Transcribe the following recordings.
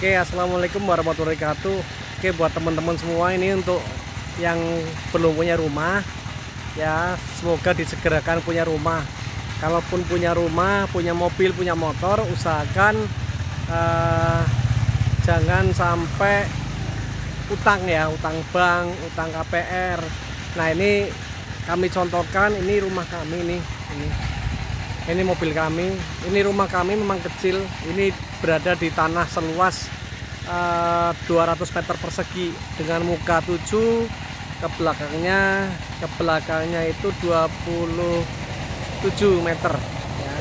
Oke, assalamualaikum warahmatullahi wabarakatuh. Oke, buat teman-teman semua, ini untuk yang belum punya rumah, ya semoga disegerakan punya rumah. Kalaupun punya rumah, punya mobil, punya motor, usahakan jangan sampai utang ya, utang bank, utang KPR. Nah, ini kami contohkan, ini rumah kami nih, ini mobil kami, ini rumah kami memang kecil, ini berada di tanah seluas 200 meter persegi dengan muka 7, ke belakangnya itu 27 meter ya.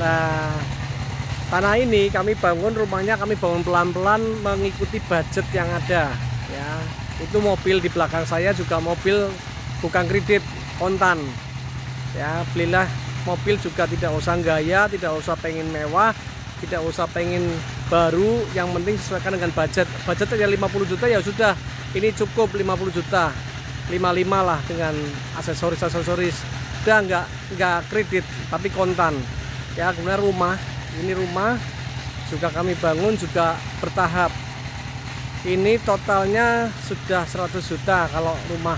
Nah, tanah ini kami bangun rumahnya, kami bangun pelan-pelan mengikuti budget yang ada ya. Itu mobil di belakang saya juga mobil bukan kredit, kontan ya. Belilah mobil juga tidak usah gaya, tidak usah pengen mewah, tidak usah pengen baru, yang penting sesuaikan dengan budget. Budgetnya 50 juta ya sudah, ini cukup 50 juta, 55 lah dengan aksesoris. Udah nggak kredit tapi kontan ya. Kemudian ini rumah juga kami bangun juga bertahap. Ini totalnya sudah 100 juta kalau rumah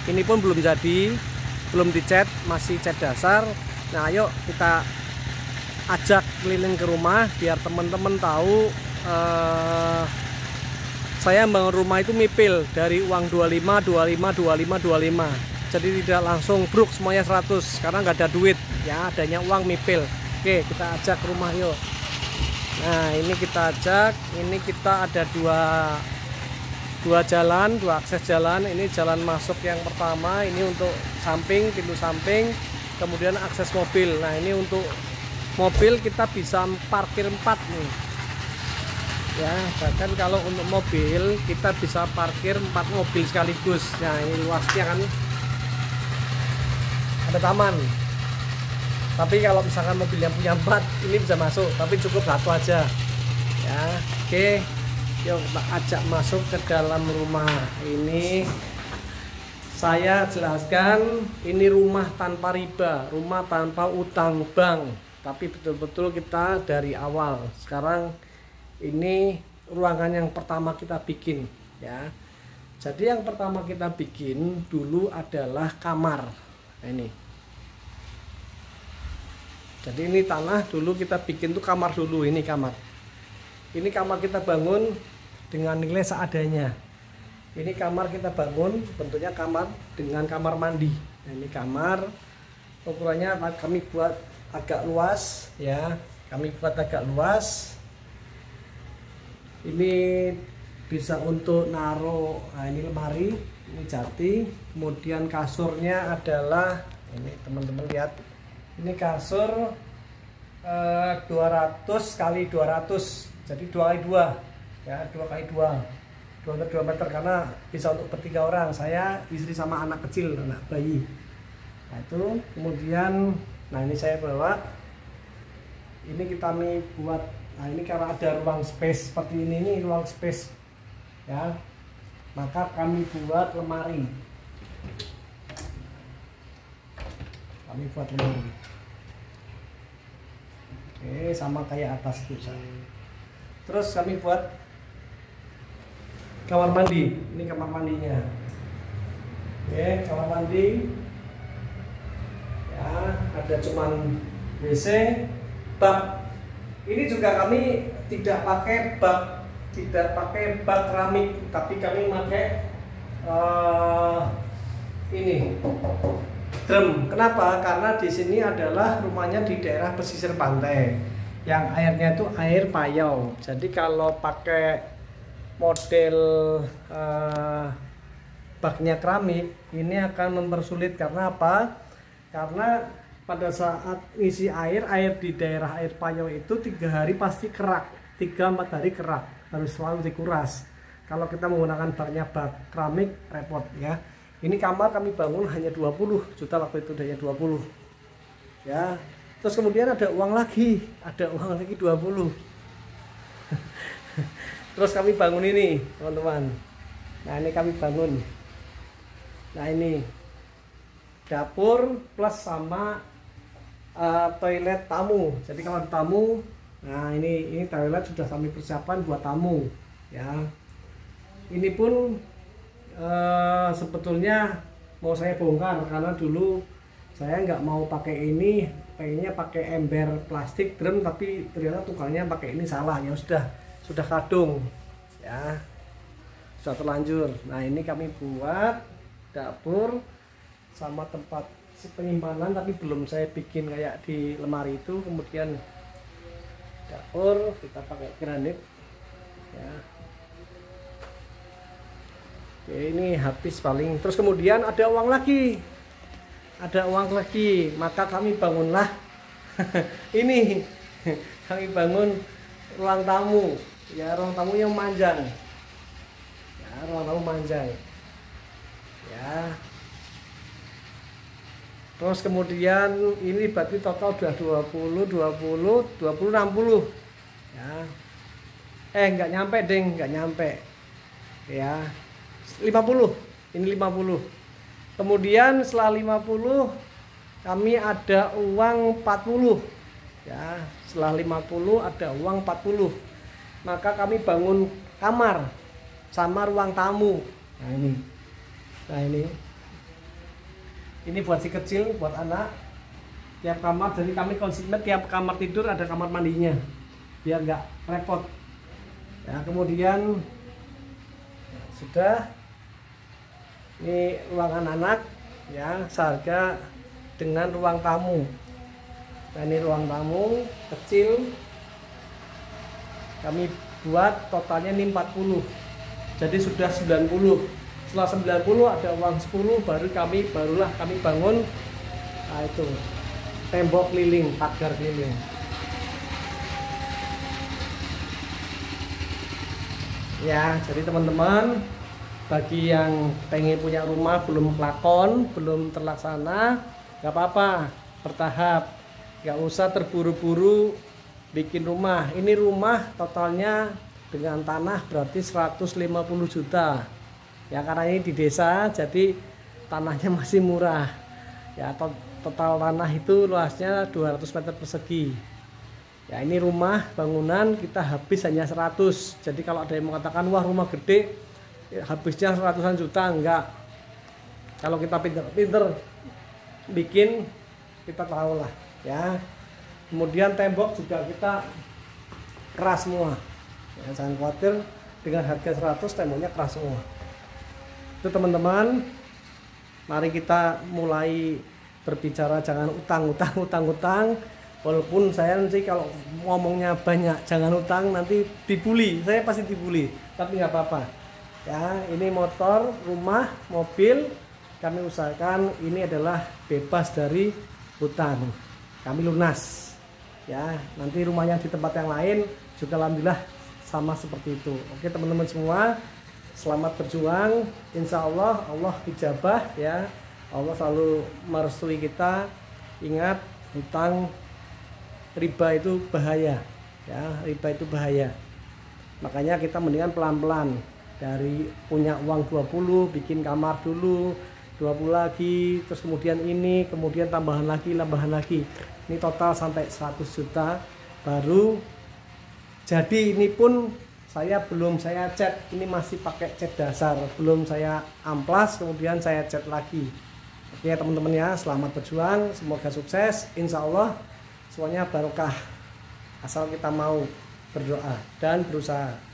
ini pun belum jadi, belum dicat, masih cat dasar. Nah, ayo kita ajak keliling ke rumah biar teman-teman tahu saya bangun rumah itu mipil dari uang 25. Jadi tidak langsung bruk semuanya 100 karena nggak ada duit ya, adanya uang mipil. Oke, kita ajak ke rumah yuk. Nah, ini kita ajak, ini kita ada dua akses jalan. Ini jalan masuk yang pertama, ini untuk samping, pintu samping, kemudian akses mobil. Nah, ini untuk mobil kita bisa parkir 4 nih ya, bahkan kalau untuk mobil kita bisa parkir 4 mobil sekaligus. Nah, ini luasnya kan ada taman, tapi kalau misalkan mobil yang punya 4 ini bisa masuk, tapi cukup satu aja ya. Oke, yuk kita ajak masuk ke dalam rumah ini. Saya jelaskan, ini rumah tanpa riba, rumah tanpa utang bank, tapi betul-betul kita dari awal. Sekarang ini ruangan yang pertama kita bikin ya. Jadi yang pertama kita bikin dulu adalah kamar. Nah, ini. Jadi ini tanah dulu kita bikin tuh kamar dulu, ini kamar. Ini kamar kita bangun dengan nilai seadanya. Ini kamar kita bangun bentuknya kamar dengan kamar mandi. Nah, ini kamar ukurannya kami buat agak luas ya, ini bisa untuk naruh, nah ini lemari, ini jati. Kemudian kasurnya adalah ini, teman-teman lihat, ini kasur 200 kali 200, jadi 2x2 ya, 2x2 meter karena bisa untuk bertiga orang, saya, istri sama anak kecil, anak bayi. Nah, itu kemudian, nah ini saya bawa, ini kita buat, nah ini karena ada ruang space seperti ini ruang space ya, maka kami buat lemari. Oke, sama kayak atas tuh. Terus kami buat kamar mandi, ini kamar mandinya. Oke, kamar mandi ya, ada cuman WC, bak. Ini juga kami tidak pakai bak keramik, tapi kami pakai ini drum. Kenapa? Karena di sini adalah rumahnya di daerah pesisir pantai, yang airnya itu air payau. Jadi kalau pakai model baknya keramik ini akan mempersulit. Karena apa? Karena pada saat isi air di daerah air payau itu 3 hari pasti kerak, 3-4 hari kerak, harus selalu dikuras. Kalau kita menggunakan baknya bak keramik repot ya. Ini kamar kami bangun hanya 20 juta waktu itu, hanya 20 ya. Terus kemudian ada uang lagi 20. Terus kami bangun ini, teman-teman. Nah, ini kami bangun. Nah, ini dapur plus sama toilet tamu. Jadi kamar tamu Nah ini toilet sudah kami persiapan buat tamu ya. Ini pun sebetulnya mau saya bongkar karena dulu saya nggak mau pakai ini, pengennya pakai ember plastik drum, tapi ternyata tukangnya pakai ini salah. Ya sudah kadung ya, sudah terlanjur. Nah ini kami buat dapur sama tempat penyimpanan, tapi belum saya bikin kayak di lemari itu. Kemudian dapur kita pakai granit ya. Oke, ini habis paling. Terus kemudian ada uang lagi, maka kami bangunlah ini kami bangun ruang tamu ya, ruang tamu yang manjang ya, ruang tamu manjang ya. Terus kemudian ini berarti total udah 20 60 ya. Nggak nyampe deng, nggak nyampe ya, 50. Ini 50. Kemudian setelah 50 kami ada uang 40 ya. Setelah 50 ada uang 40, maka kami bangun kamar sama ruang tamu. Nah ini buat si kecil, buat anak. Tiap kamar, jadi kami konsepnya tiap kamar tidur ada kamar mandinya biar nggak repot ya. Kemudian sudah, ini ruangan anak ya, seharga dengan ruang tamu. Nah ini ruang tamu kecil kami buat totalnya ini 40, jadi sudah 90. Setelah 90 ada uang 10, barulah kami bangun. Nah itu tembok keliling, pagar keliling ya. Jadi teman-teman, bagi yang pengen punya rumah belum kelakon, belum terlaksana, nggak apa-apa, bertahap, nggak usah terburu-buru bikin rumah. Ini rumah totalnya dengan tanah berarti 150 juta ya, karena ini di desa jadi tanahnya masih murah ya. Total tanah itu luasnya 200 meter persegi ya. Ini rumah bangunan kita habis hanya 100. Jadi kalau ada yang mengatakan wah rumah gede habisnya ratusan juta, enggak. Kalau kita pinter-pinter bikin, kita tahu lah ya. Kemudian tembok juga kita keras semua ya, jangan khawatir, dengan harga 100 temboknya keras semua. Itu teman-teman, mari kita mulai berbicara, jangan utang. Walaupun saya nanti kalau ngomongnya banyak jangan utang, nanti dibully, saya pasti dibully, tapi nggak apa-apa ya. Ini motor, rumah, mobil kami usahakan ini adalah bebas dari hutang, kami lunas ya. Nanti rumahnya di tempat yang lain juga alhamdulillah sama seperti itu. Oke teman-teman semua, selamat berjuang. Insya Allah Allah ijabah ya, Allah selalu merestui kita. Ingat, hutang, riba itu bahaya ya, riba itu bahaya. Makanya kita mendingan pelan-pelan, dari punya uang 20 bikin kamar dulu 20 lagi, terus kemudian ini, kemudian tambahan lagi. Ini total sampai 100 juta baru jadi. Ini pun belum saya cat, ini masih pakai cat dasar, belum saya amplas, kemudian saya cat lagi. Oke teman-teman ya, selamat berjuang, semoga sukses. Insya Allah semuanya barokah, asal kita mau berdoa dan berusaha.